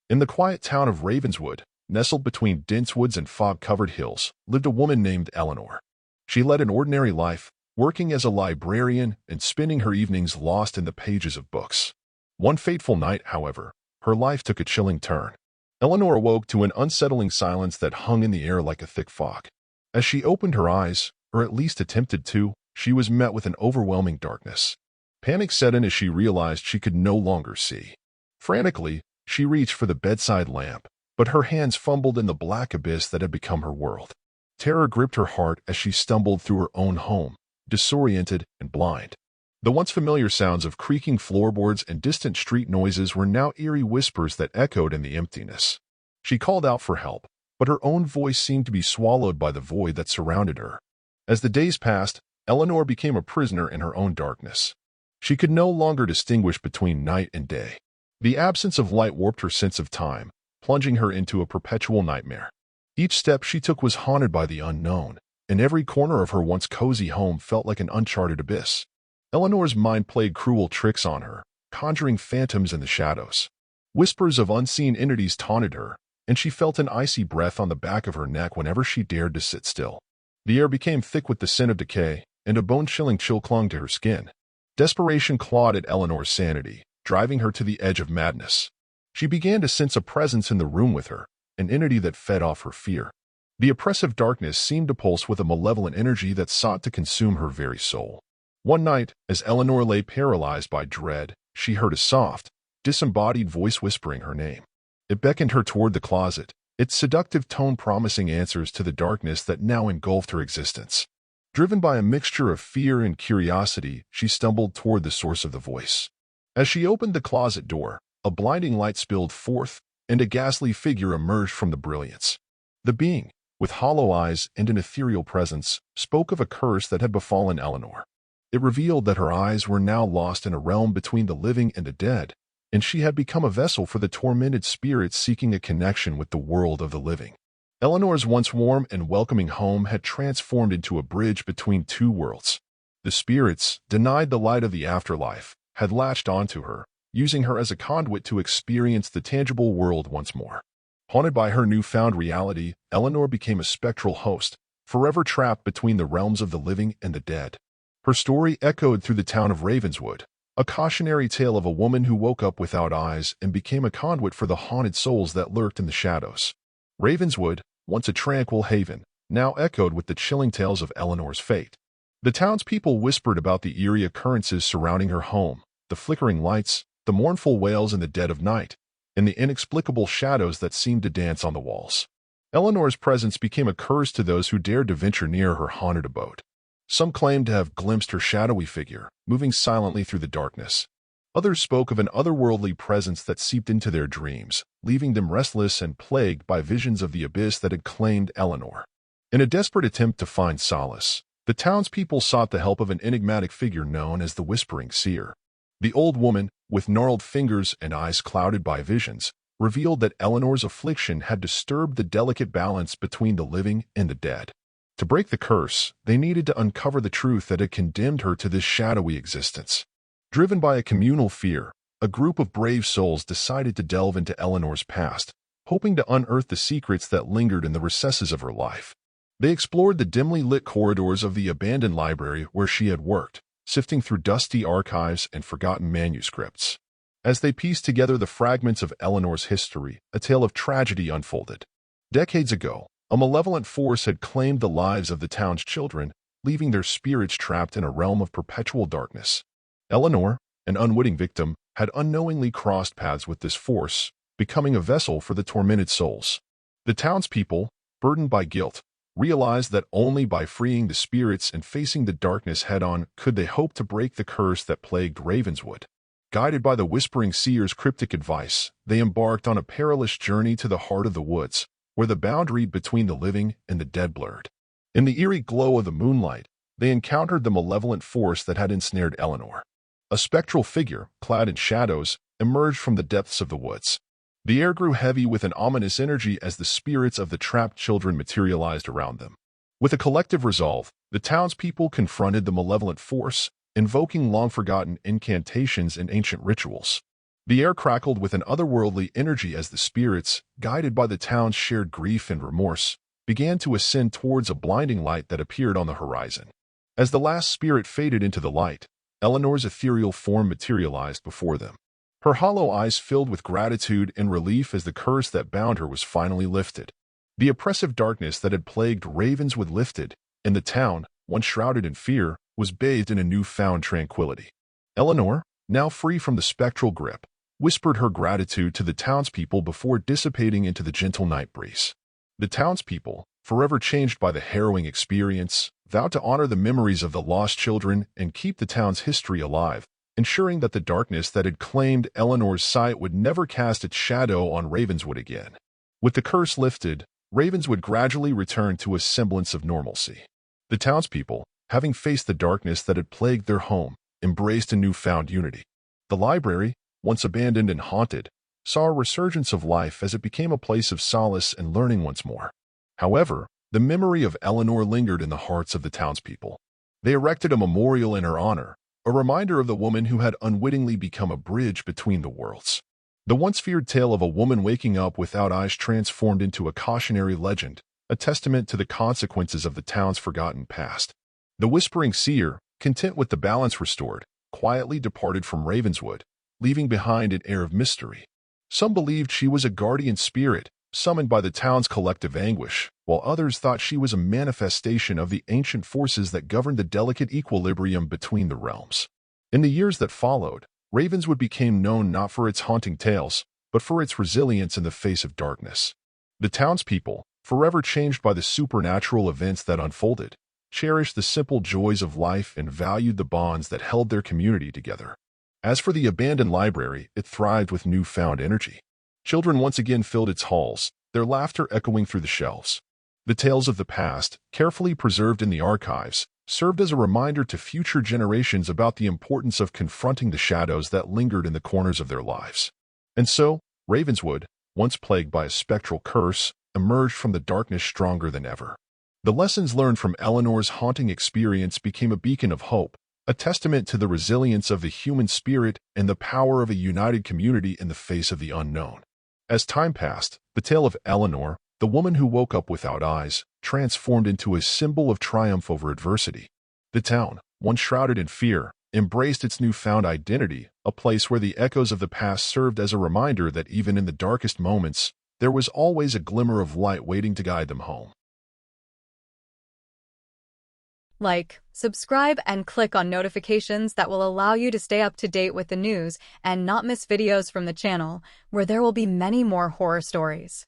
In the quiet town of Ravenswood, nestled between dense woods and fog-covered hills, lived a woman named Eleanor. She led an ordinary life, working as a librarian and spending her evenings lost in the pages of books. One fateful night, however, her life took a chilling turn. Eleanor awoke to an unsettling silence that hung in the air like a thick fog. As she opened her eyes, or at least attempted to, she was met with an overwhelming darkness. Panic set in as she realized she could no longer see. Frantically, she reached for the bedside lamp, but her hands fumbled in the black abyss that had become her world. Terror gripped her heart as she stumbled through her own home, disoriented and blind. The once familiar sounds of creaking floorboards and distant street noises were now eerie whispers that echoed in the emptiness. She called out for help, but her own voice seemed to be swallowed by the void that surrounded her. As the days passed, Eleanor became a prisoner in her own darkness. She could no longer distinguish between night and day. The absence of light warped her sense of time, plunging her into a perpetual nightmare. Each step she took was haunted by the unknown, and every corner of her once cozy home felt like an uncharted abyss. Eleanor's mind played cruel tricks on her, conjuring phantoms in the shadows. Whispers of unseen entities taunted her, and she felt an icy breath on the back of her neck whenever she dared to sit still. The air became thick with the scent of decay, and a bone-chilling chill clung to her skin. Desperation clawed at Eleanor's sanity, driving her to the edge of madness. She began to sense a presence in the room with her, an entity that fed off her fear. The oppressive darkness seemed to pulse with a malevolent energy that sought to consume her very soul. One night, as Eleanor lay paralyzed by dread, she heard a soft, disembodied voice whispering her name. It beckoned her toward the closet, its seductive tone promising answers to the darkness that now engulfed her existence. Driven by a mixture of fear and curiosity, she stumbled toward the source of the voice. As she opened the closet door, a blinding light spilled forth, and a ghastly figure emerged from the brilliance. The being, with hollow eyes and an ethereal presence, spoke of a curse that had befallen Eleanor. It revealed that her eyes were now lost in a realm between the living and the dead, and she had become a vessel for the tormented spirits seeking a connection with the world of the living. Eleanor's once warm and welcoming home had transformed into a bridge between two worlds. The spirits, denied the light of the afterlife, had latched onto her, using her as a conduit to experience the tangible world once more. Haunted by her newfound reality, Eleanor became a spectral host, forever trapped between the realms of the living and the dead. Her story echoed through the town of Ravenswood, a cautionary tale of a woman who woke up without eyes and became a conduit for the haunted souls that lurked in the shadows. Ravenswood, once a tranquil haven, now echoed with the chilling tales of Eleanor's fate. The townspeople whispered about the eerie occurrences surrounding her home, the flickering lights, the mournful wails in the dead of night, and the inexplicable shadows that seemed to dance on the walls. Eleanor's presence became a curse to those who dared to venture near her haunted abode. Some claimed to have glimpsed her shadowy figure, moving silently through the darkness. Others spoke of an otherworldly presence that seeped into their dreams, leaving them restless and plagued by visions of the abyss that had claimed Eleanor. In a desperate attempt to find solace, the townspeople sought the help of an enigmatic figure known as the Whispering Seer. The old woman, with gnarled fingers and eyes clouded by visions, revealed that Eleanor's affliction had disturbed the delicate balance between the living and the dead. To break the curse, they needed to uncover the truth that had condemned her to this shadowy existence. Driven by a communal fear, a group of brave souls decided to delve into Eleanor's past, hoping to unearth the secrets that lingered in the recesses of her life. They explored the dimly lit corridors of the abandoned library where she had worked, sifting through dusty archives and forgotten manuscripts. As they pieced together the fragments of Eleanor's history, a tale of tragedy unfolded. Decades ago, a malevolent force had claimed the lives of the town's children, leaving their spirits trapped in a realm of perpetual darkness. Eleanor, an unwitting victim, had unknowingly crossed paths with this force, becoming a vessel for the tormented souls. The townspeople, burdened by guilt, realized that only by freeing the spirits and facing the darkness head-on could they hope to break the curse that plagued Ravenswood. Guided by the Whispering Seer's cryptic advice, they embarked on a perilous journey to the heart of the woods, where the boundary between the living and the dead blurred. In the eerie glow of the moonlight, they encountered the malevolent force that had ensnared Eleanor. A spectral figure, clad in shadows, emerged from the depths of the woods. The air grew heavy with an ominous energy as the spirits of the trapped children materialized around them. With a collective resolve, the townspeople confronted the malevolent force, invoking long-forgotten incantations and ancient rituals. The air crackled with an otherworldly energy as the spirits, guided by the town's shared grief and remorse, began to ascend towards a blinding light that appeared on the horizon. As the last spirit faded into the light, Eleanor's ethereal form materialized before them. Her hollow eyes filled with gratitude and relief as the curse that bound her was finally lifted. The oppressive darkness that had plagued Ravenswood lifted, and the town, once shrouded in fear, was bathed in a newfound tranquility. Eleanor, now free from the spectral grip, whispered her gratitude to the townspeople before dissipating into the gentle night breeze. The townspeople, forever changed by the harrowing experience, vowed to honor the memories of the lost children and keep the town's history alive, ensuring that the darkness that had claimed Eleanor's sight would never cast its shadow on Ravenswood again. With the curse lifted, Ravenswood gradually returned to a semblance of normalcy. The townspeople, having faced the darkness that had plagued their home, embraced a newfound unity. The library, once abandoned and haunted, saw a resurgence of life as it became a place of solace and learning once more. However, the memory of Eleanor lingered in the hearts of the townspeople. They erected a memorial in her honor, a reminder of the woman who had unwittingly become a bridge between the worlds. The once feared tale of a woman waking up without eyes transformed into a cautionary legend, a testament to the consequences of the town's forgotten past. The whispering seer, content with the balance restored, quietly departed from Ravenswood, leaving behind an air of mystery. Some believed she was a guardian spirit, summoned by the town's collective anguish, while others thought she was a manifestation of the ancient forces that governed the delicate equilibrium between the realms. In the years that followed, Ravenswood became known not for its haunting tales, but for its resilience in the face of darkness. The townspeople, forever changed by the supernatural events that unfolded, cherished the simple joys of life and valued the bonds that held their community together. As for the abandoned library, it thrived with newfound energy. Children once again filled its halls, their laughter echoing through the shelves. The tales of the past, carefully preserved in the archives, served as a reminder to future generations about the importance of confronting the shadows that lingered in the corners of their lives. And so, Ravenswood, once plagued by a spectral curse, emerged from the darkness stronger than ever. The lessons learned from Eleanor's haunting experience became a beacon of hope, a testament to the resilience of the human spirit and the power of a united community in the face of the unknown. As time passed, the tale of Eleanor, the woman who woke up without eyes, transformed into a symbol of triumph over adversity. The town, once shrouded in fear, embraced its newfound identity, a place where the echoes of the past served as a reminder that even in the darkest moments, there was always a glimmer of light waiting to guide them home. Like, subscribe, and click on notifications that will allow you to stay up to date with the news and not miss videos from the channel, where there will be many more horror stories.